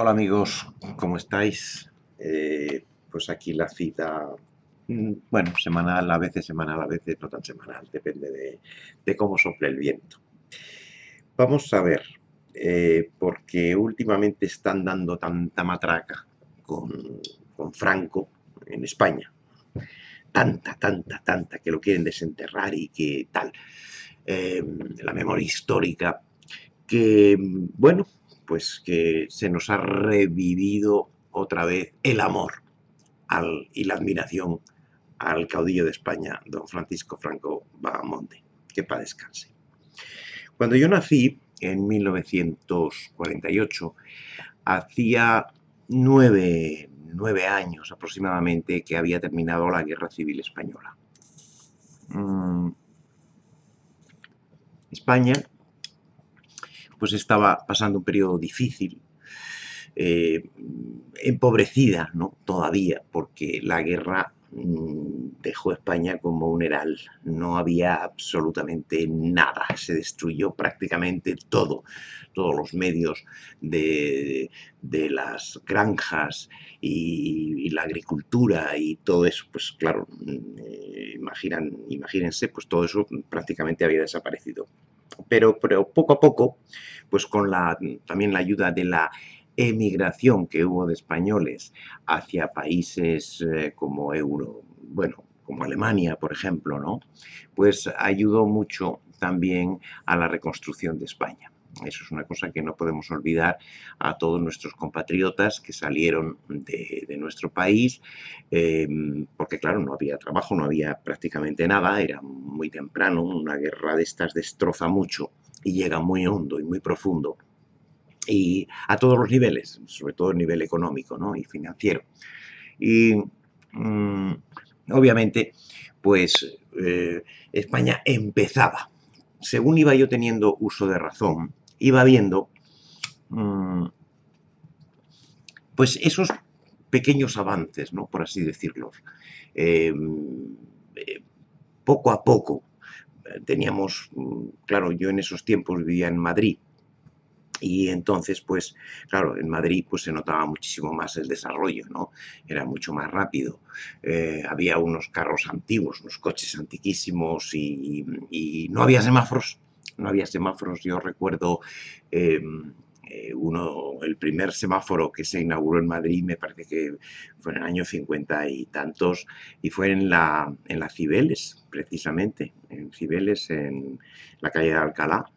Hola amigos, ¿cómo estáis? Pues aquí la cita, bueno, semanal, a veces no tan semanal, depende de cómo sople el viento. Vamos a ver, porque últimamente están dando tanta matraca con Franco en España, tanta, que lo quieren desenterrar y que tal, eh, la memoria histórica, que, bueno, pues que se nos ha revivido otra vez el amor y la admiración al caudillo de España, don Francisco Franco Bahamonde, que para descanse. Cuando yo nací, en 1948, hacía nueve años aproximadamente que había terminado la Guerra Civil Española. España pues estaba pasando un periodo difícil, empobrecida, ¿no? Todavía, porque la guerra dejó España como un heral. No había absolutamente nada. Se destruyó prácticamente todo. Todos los medios de las granjas y la agricultura y todo eso, pues claro, imagínense, pues todo eso prácticamente había desaparecido. Pero poco a poco, pues con también la ayuda de la emigración que hubo de españoles hacia países como Alemania, por ejemplo, ¿no? Pues ayudó mucho también a la reconstrucción de España. Eso es una cosa que no podemos olvidar a todos nuestros compatriotas que salieron de nuestro país, porque claro, no había trabajo, no había prácticamente nada, era muy temprano, una guerra de estas destroza mucho y llega muy hondo y muy profundo y a todos los niveles, sobre todo el nivel económico, ¿no? Y financiero. Y obviamente, pues España empezaba. Según iba yo teniendo uso de razón, iba viendo pues esos pequeños avances, ¿no? Por así decirlo. Eh, Poco a poco teníamos, claro, yo en esos tiempos vivía en Madrid. Y entonces, pues, claro, en Madrid pues se notaba muchísimo más el desarrollo, ¿no? Era mucho más rápido. Había unos carros antiguos, unos coches antiquísimos y no había semáforos. No había semáforos. Yo recuerdo eh, el primer semáforo que se inauguró en Madrid, me parece que fue en el año 50 y tantos, y fue en la Cibeles, precisamente, en Cibeles, en la calle de Alcalá.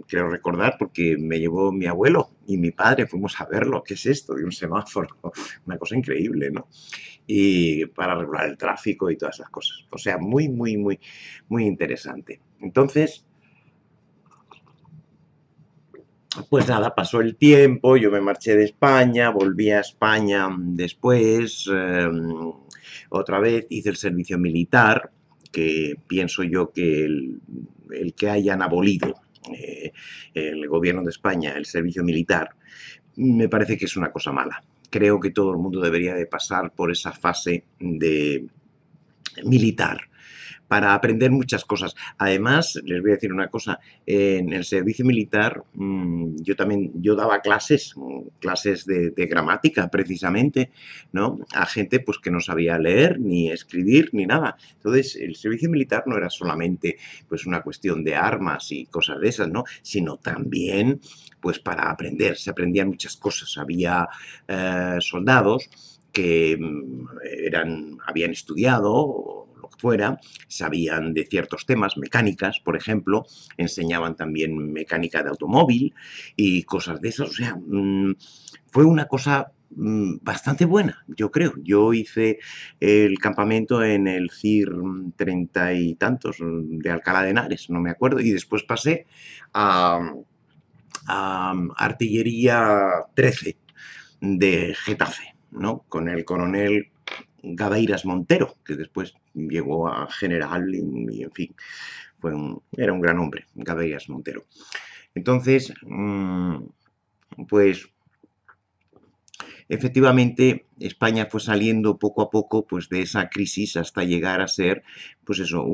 Creo recordar porque me llevó mi abuelo y mi padre, fuimos a verlo, ¿qué es esto de un semáforo? Una cosa increíble, ¿no? Y para regular el tráfico y todas esas cosas. O sea, muy interesante. Entonces, pues nada, pasó el tiempo, yo me marché de España, volví a España después, otra vez hice el servicio militar, que pienso yo que el que hayan abolido el gobierno de España, el servicio militar, me parece que es una cosa mala. Creo que todo el mundo debería de pasar por esa fase de militar para aprender muchas cosas. Además, les voy a decir una cosa, en el servicio militar yo daba clases de gramática precisamente, ¿no? A gente pues que no sabía leer, ni escribir, ni nada. Entonces, el servicio militar no era solamente pues una cuestión de armas y cosas de esas, ¿no? Sino también pues para aprender, se aprendían muchas cosas. Había soldados que habían estudiado o lo que fuera, sabían de ciertos temas, mecánicas, por ejemplo, enseñaban también mecánica de automóvil y cosas de esas. O sea, fue una cosa bastante buena, yo creo. Yo hice el campamento en el CIR 30 y tantos de Alcalá de Henares, no me acuerdo, y después pasé a Artillería 13 de Getafe, ¿no? Con el coronel Gadeiras Montero, que después llegó a general y en fin, era un gran hombre, Gadeiras Montero. Entonces, pues efectivamente España fue saliendo poco a poco pues, de esa crisis hasta llegar a ser, pues eso,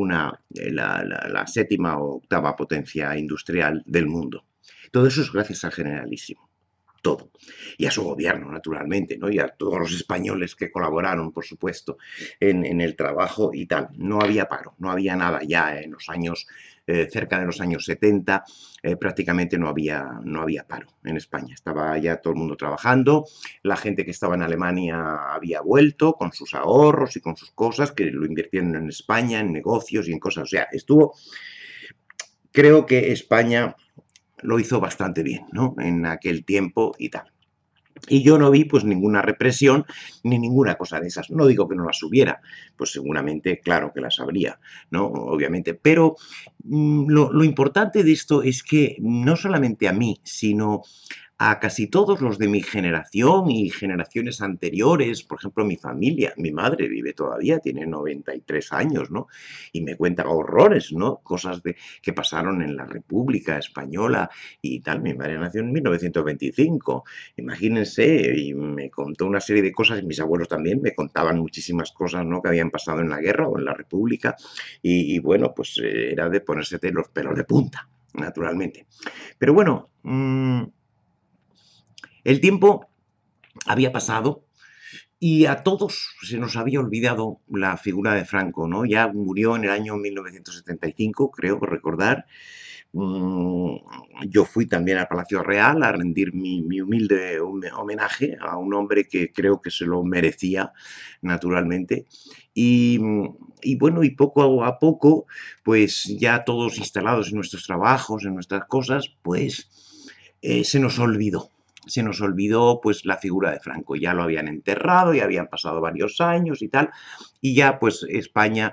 la séptima o octava potencia industrial del mundo. Todo eso es gracias al generalísimo. todo. Y a su gobierno, naturalmente, ¿no? Y a todos los españoles que colaboraron, por supuesto, en el trabajo y tal. No había paro, no había nada ya en los años, cerca de los años 70, prácticamente no había paro en España. Estaba ya todo el mundo trabajando, la gente que estaba en Alemania había vuelto con sus ahorros y con sus cosas, que lo invirtieron en España, en negocios y en cosas. O sea, creo que España lo hizo bastante bien, ¿no? En aquel tiempo y tal. Y yo no vi pues ninguna represión ni ninguna cosa de esas. No digo que no las hubiera, pues seguramente, claro que las habría, ¿no? Obviamente. Pero lo importante de esto es que no solamente a mí, sino a casi todos los de mi generación y generaciones anteriores, por ejemplo, mi familia, mi madre vive todavía, tiene 93 años, ¿no? Y me cuenta horrores, ¿no? Cosas que pasaron en la República Española y tal. Mi madre nació en 1925, imagínense, y me contó una serie de cosas, y mis abuelos también me contaban muchísimas cosas, ¿no? Que habían pasado en la guerra o en la República, y bueno, pues era de ponerse los pelos de punta, naturalmente. Pero bueno, el tiempo había pasado y a todos se nos había olvidado la figura de Franco, ¿no? Ya murió en el año 1975, creo recordar. Mm, Yo fui también al Palacio Real a rendir mi humilde homenaje a un hombre que creo que se lo merecía, naturalmente. Y, y bueno, y poco a poco, pues ya todos instalados en nuestros trabajos, en nuestras cosas, pues se nos olvidó. Se nos olvidó pues la figura de Franco, ya lo habían enterrado, ya habían pasado varios años y tal, y ya pues España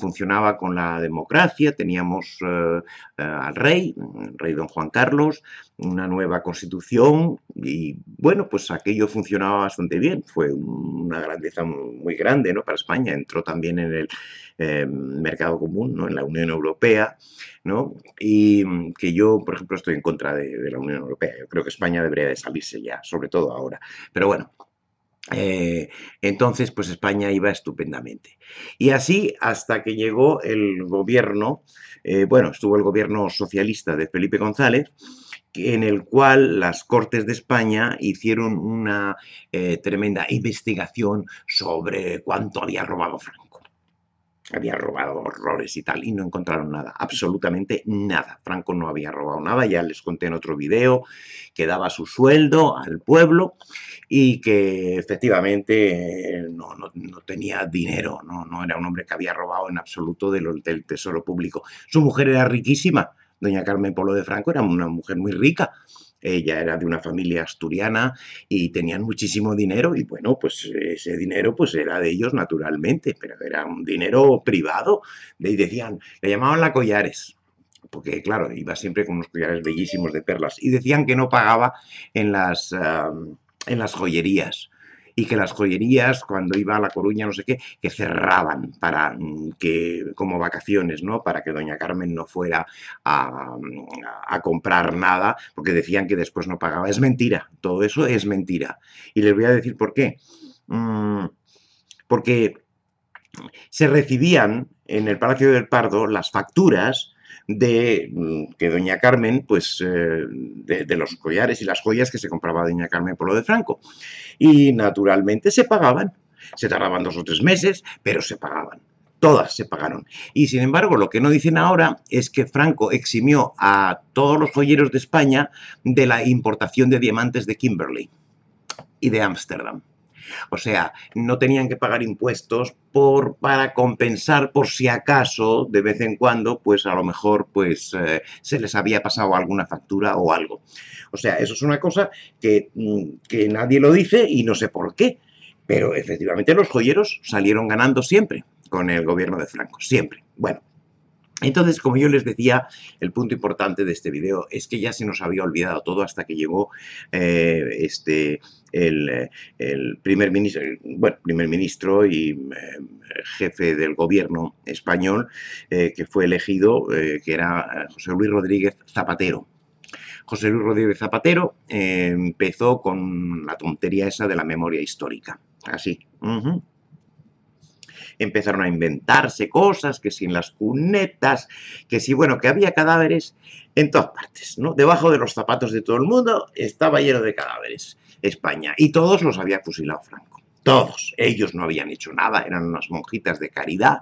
funcionaba con la democracia, teníamos al rey, el rey don Juan Carlos, una nueva constitución y bueno, pues aquello funcionaba bastante bien, fue una grandeza muy grande, ¿no? Para España, entró también en el mercado común, ¿no? En la Unión Europea, ¿no? Y que yo, por ejemplo, estoy en contra de la Unión Europea. Yo creo que España debería de salirse ya, sobre todo ahora. Pero bueno, entonces, pues España iba estupendamente. Y así hasta que llegó el gobierno, bueno, estuvo el gobierno socialista de Felipe González, en el cual las Cortes de España hicieron una tremenda investigación sobre cuánto había robado Franco. Había robado horrores y tal, y no encontraron nada, absolutamente nada. Franco no había robado nada, ya les conté en otro video, que daba su sueldo al pueblo y que efectivamente no tenía dinero, no era un hombre que había robado en absoluto del tesoro público. Su mujer era riquísima, doña Carmen Polo de Franco era una mujer muy rica. Ella era de una familia asturiana y tenían muchísimo dinero y bueno, pues ese dinero pues era de ellos naturalmente, pero era un dinero privado. Y decían, le llamaban la Collares, porque claro, iba siempre con unos collares bellísimos de perlas y decían que no pagaba en en las joyerías y que las joyerías cuando iba a La Coruña no sé qué, que cerraban para que como vacaciones, ¿no? Para que doña Carmen no fuera a comprar nada, porque decían que después no pagaba. Es mentira, todo eso es mentira. Y les voy a decir por qué. Mm, Porque se recibían en el Palacio del Pardo las facturas de que doña Carmen, pues de los collares y las joyas que se compraba doña Carmen Polo de Franco. Y naturalmente se pagaban. Se tardaban 2 o 3 meses, pero se pagaban. Todas se pagaron. Y sin embargo, lo que no dicen ahora es que Franco eximió a todos los joyeros de España de la importación de diamantes de Kimberley y de Ámsterdam. O sea, no tenían que pagar impuestos para compensar por si acaso, de vez en cuando, pues a lo mejor pues, se les había pasado alguna factura o algo. O sea, eso es una cosa que nadie lo dice y no sé por qué. Pero efectivamente los joyeros salieron ganando siempre con el gobierno de Franco, siempre. Bueno, entonces, como yo les decía, el punto importante de este video es que ya se nos había olvidado todo hasta que llegó el primer ministro y jefe del gobierno español que fue elegido, que era José Luis Rodríguez Zapatero. José Luis Rodríguez Zapatero empezó con la tontería esa de la memoria histórica, así. empezaron a inventarse cosas, que si en las cunetas, que si, bueno, que había cadáveres en todas partes, ¿no? Debajo de los zapatos de todo el mundo estaba lleno de cadáveres España, y todos los había fusilado Franco. Todos, ellos no habían hecho nada, eran unas monjitas de caridad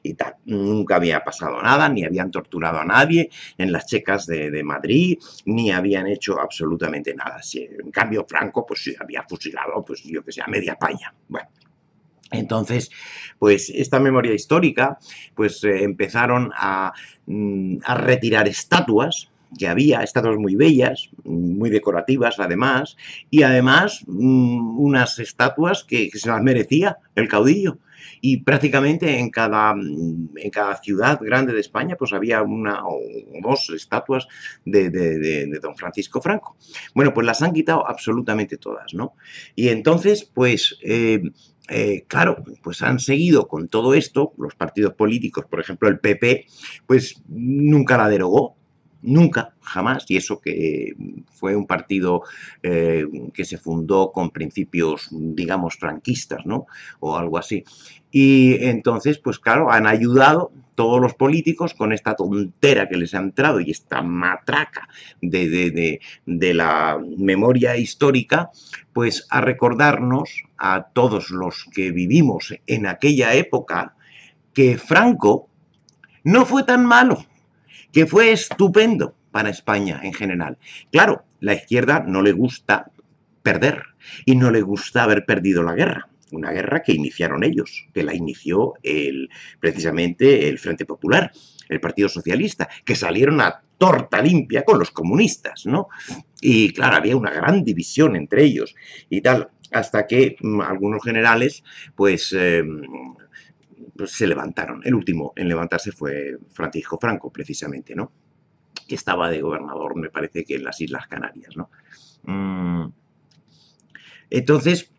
y tal. Nunca había pasado nada, ni habían torturado a nadie en las checas de Madrid, ni habían hecho absolutamente nada. Sí, en cambio, Franco, pues sí, había fusilado, pues yo que sé, a media España. Bueno. Entonces, pues esta memoria histórica, pues empezaron a retirar estatuas, que había estatuas muy bellas, muy decorativas además, y además unas estatuas que se las merecía el caudillo. Y prácticamente en cada ciudad grande de España pues había una o dos estatuas de don Francisco Franco. Bueno, pues las han quitado absolutamente todas, ¿no? Y entonces, pues claro, pues han seguido con todo esto, los partidos políticos, por ejemplo el PP, pues nunca la derogó, nunca, jamás, y eso que fue un partido que se fundó con principios, digamos, franquistas, ¿no? O algo así. Y entonces, pues claro, han ayudado todos los políticos con esta tontera que les ha entrado y esta matraca de la memoria histórica, pues a recordarnos a todos los que vivimos en aquella época que Franco no fue tan malo, que fue estupendo para España en general. Claro, la izquierda no le gusta perder y no le gusta haber perdido la guerra. Una guerra que iniciaron ellos, que la inició precisamente el Frente Popular, el Partido Socialista, que salieron a torta limpia con los comunistas, ¿no? Y claro, había una gran división entre ellos y tal, hasta que algunos generales, pues se levantaron. El último en levantarse fue Francisco Franco, precisamente, ¿no? Que estaba de gobernador, me parece que en las Islas Canarias, ¿no? Entonces,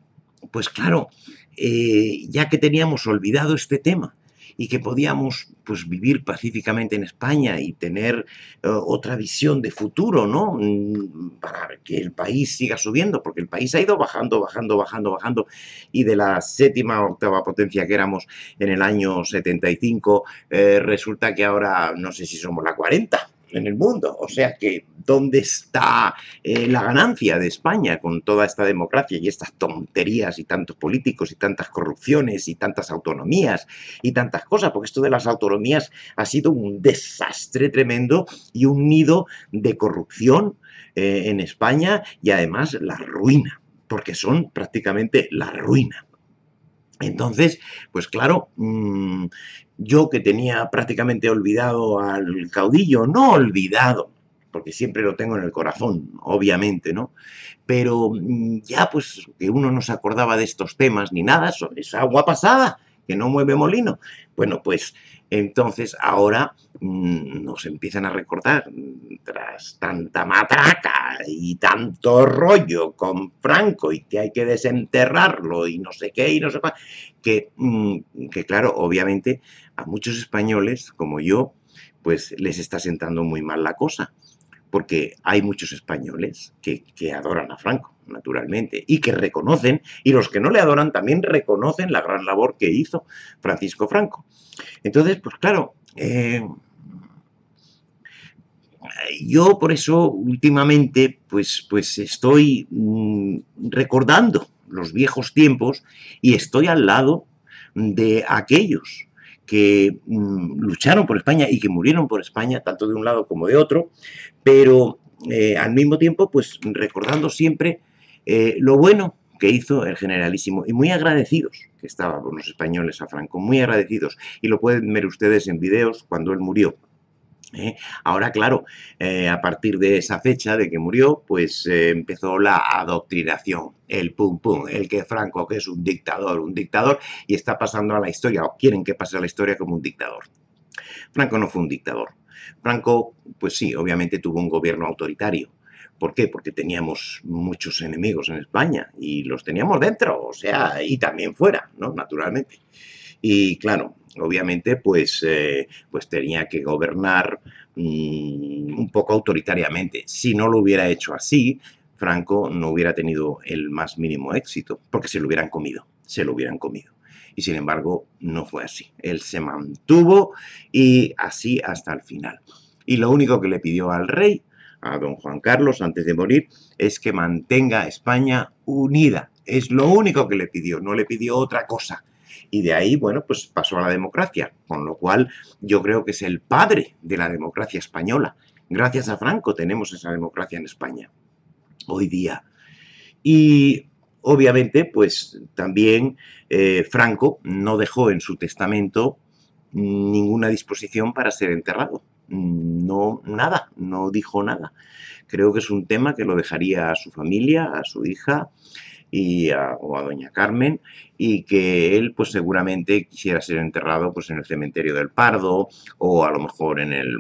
pues claro, ya que teníamos olvidado este tema y que podíamos pues vivir pacíficamente en España y tener otra visión de futuro, ¿no? Para que el país siga subiendo, porque el país ha ido bajando, bajando, bajando, bajando, y de la séptima a octava potencia que éramos en el año 75, resulta que ahora no sé si somos la 40 en el mundo. O sea que, ¿dónde está la ganancia de España con toda esta democracia y estas tonterías y tantos políticos y tantas corrupciones y tantas autonomías y tantas cosas? Porque esto de las autonomías ha sido un desastre tremendo y un nido de corrupción en España, y además la ruina, porque son prácticamente la ruina. Entonces, pues claro, yo que tenía prácticamente olvidado al caudillo, no olvidado, porque siempre lo tengo en el corazón, obviamente, ¿no? Pero ya pues que uno no se acordaba de estos temas ni nada, es agua pasada, que no mueve molino. Bueno, pues entonces ahora nos empiezan a recordar, tras tanta matraca y tanto rollo con Franco y que hay que desenterrarlo y no sé qué y no sé cuál, que claro, obviamente a muchos españoles como yo, pues les está sentando muy mal la cosa, porque hay muchos españoles que adoran a Franco, naturalmente, y que reconocen, y los que no le adoran también reconocen la gran labor que hizo Francisco Franco. Entonces, pues claro, yo por eso últimamente pues estoy recordando los viejos tiempos y estoy al lado de aquellos que lucharon por España y que murieron por España, tanto de un lado como de otro, pero al mismo tiempo pues recordando siempre lo bueno que hizo el generalísimo, y muy agradecidos que estaban los españoles a Franco, muy agradecidos, y lo pueden ver ustedes en videos cuando él murió. Ahora, claro, a partir de esa fecha de que murió, pues empezó la adoctrinación, el pum pum, el que Franco, que es un dictador, y está pasando a la historia, o quieren que pase a la historia como un dictador. Franco no fue un dictador. Franco, pues sí, obviamente tuvo un gobierno autoritario. ¿Por qué? Porque teníamos muchos enemigos en España y los teníamos dentro, o sea, y también fuera, ¿no? Naturalmente. Y claro, obviamente, pues tenía que gobernar un poco autoritariamente. Si no lo hubiera hecho así, Franco no hubiera tenido el más mínimo éxito, porque se lo hubieran comido, se lo hubieran comido. Y sin embargo, no fue así. Él se mantuvo y así hasta el final. Y lo único que le pidió al rey, a don Juan Carlos, antes de morir, es que mantenga a España unida. Es lo único que le pidió, no le pidió otra cosa. Y de ahí, bueno, pues pasó a la democracia, con lo cual yo creo que es el padre de la democracia española. Gracias a Franco tenemos esa democracia en España hoy día. Y obviamente, pues también Franco no dejó en su testamento ninguna disposición para ser enterrado. No, nada, no dijo nada. Creo que es un tema que lo dejaría a su familia, a su hija o a doña Carmen, y que él pues seguramente quisiera ser enterrado pues en el cementerio del Pardo o a lo mejor en el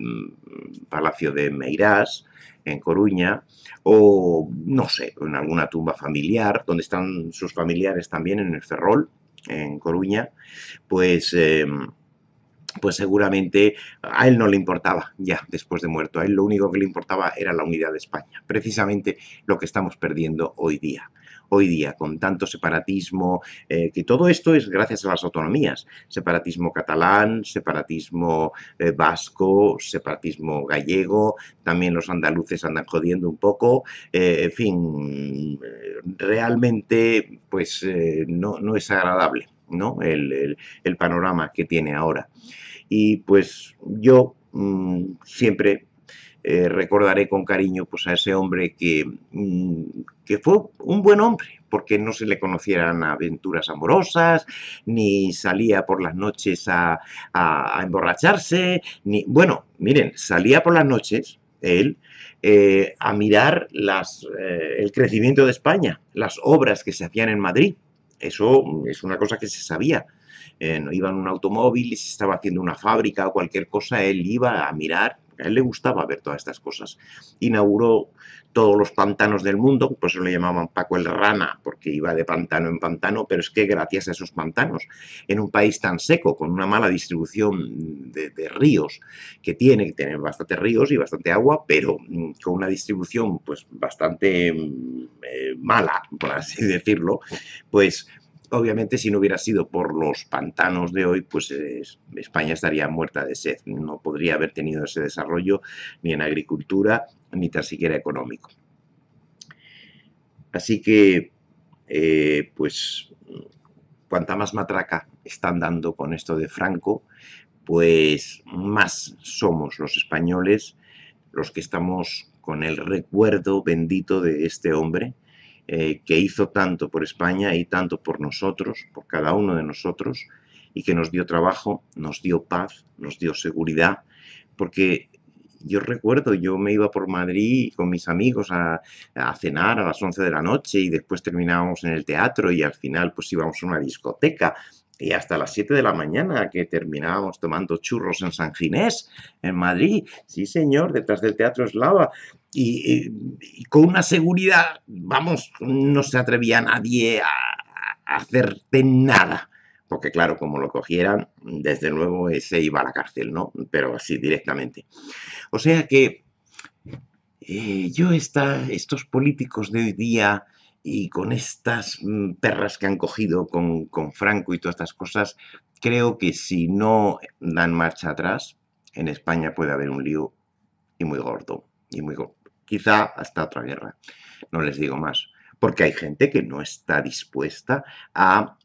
Palacio de Meirás, en Coruña, o no sé, en alguna tumba familiar, donde están sus familiares también, en el Ferrol, en Coruña, pues pues seguramente a él no le importaba ya después de muerto. A él lo único que le importaba era la unidad de España. Precisamente lo que estamos perdiendo hoy día. Hoy día, con tanto separatismo, que todo esto es gracias a las autonomías. Separatismo catalán, separatismo vasco, separatismo gallego, también los andaluces andan jodiendo un poco. En fin, realmente pues no es agradable, ¿no? El panorama que tiene ahora. Y pues yo siempre recordaré con cariño pues, a ese hombre que fue un buen hombre, porque no se le conocieran aventuras amorosas, ni salía por las noches a emborracharse, ni... Bueno, miren, salía por las noches, él, a mirar el crecimiento de España, las obras que se hacían en Madrid. Eso es una cosa que se sabía. No iba en un automóvil y se estaba haciendo una fábrica o cualquier cosa, él iba a mirar, a él le gustaba ver todas estas cosas. Inauguró todos los pantanos del mundo, por eso le llamaban Paco el Rana, porque iba de pantano en pantano, pero es que gracias a esos pantanos, en un país tan seco, con una mala distribución de ríos, que tiene que tener bastantes ríos y bastante agua, pero con una distribución pues bastante mala, por así decirlo, pues obviamente, si no hubiera sido por los pantanos de hoy, pues España estaría muerta de sed. No podría haber tenido ese desarrollo ni en agricultura ni tan siquiera económico. Así que, pues, cuanta más matraca están dando con esto de Franco, pues más somos los españoles los que estamos con el recuerdo bendito de este hombre que hizo tanto por España y tanto por nosotros, por cada uno de nosotros, y que nos dio trabajo, nos dio paz, nos dio seguridad, porque yo recuerdo, yo me iba por Madrid con mis amigos a cenar a las 11 de la noche y después terminábamos en el teatro y al final pues íbamos a una discoteca y hasta las 7 de la mañana que terminábamos tomando churros en San Ginés, en Madrid. Sí, señor, detrás del Teatro Eslava. Y con una seguridad, vamos, no se atrevía nadie a hacerte nada. Porque claro, como lo cogieran, desde luego ese iba a la cárcel, ¿no? Pero así directamente. O sea que estos políticos de hoy día y con estas perras que han cogido con Franco y todas estas cosas, creo que si no dan marcha atrás, en España puede haber un lío y muy gordo, y muy gordo. Quizá hasta otra guerra, no les digo más, porque hay gente que no está dispuesta a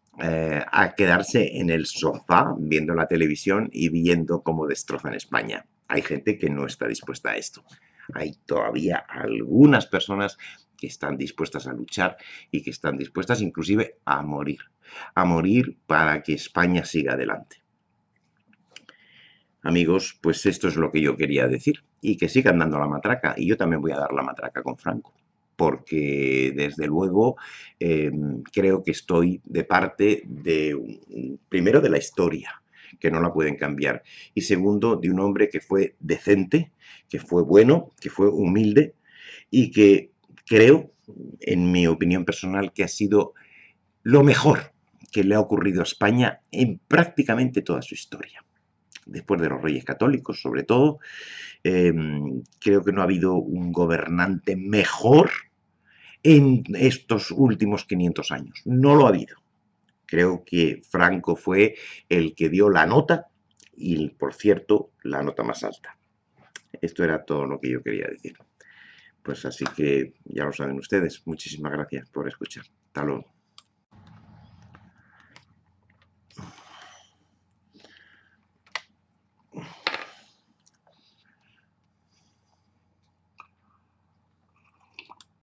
quedarse en el sofá viendo la televisión y viendo cómo destrozan España. Hay gente que no está dispuesta a esto. Hay todavía algunas personas que están dispuestas a luchar y que están dispuestas inclusive a morir para que España siga adelante. Amigos, pues esto es lo que yo quería decir y que sigan dando la matraca y yo también voy a dar la matraca con Franco porque desde luego creo que estoy de parte primero de la historia, que no la pueden cambiar, y segundo, de un hombre que fue decente, que fue bueno, que fue humilde y que creo, en mi opinión personal, que ha sido lo mejor que le ha ocurrido a España en prácticamente toda su historia. Después de los Reyes Católicos, sobre todo, creo que no ha habido un gobernante mejor en estos últimos 500 años. No lo ha habido. Creo que Franco fue el que dio la nota y, por cierto, la nota más alta. Esto era todo lo que yo quería decir. Pues así que ya lo saben ustedes. Muchísimas gracias por escuchar. Hasta luego.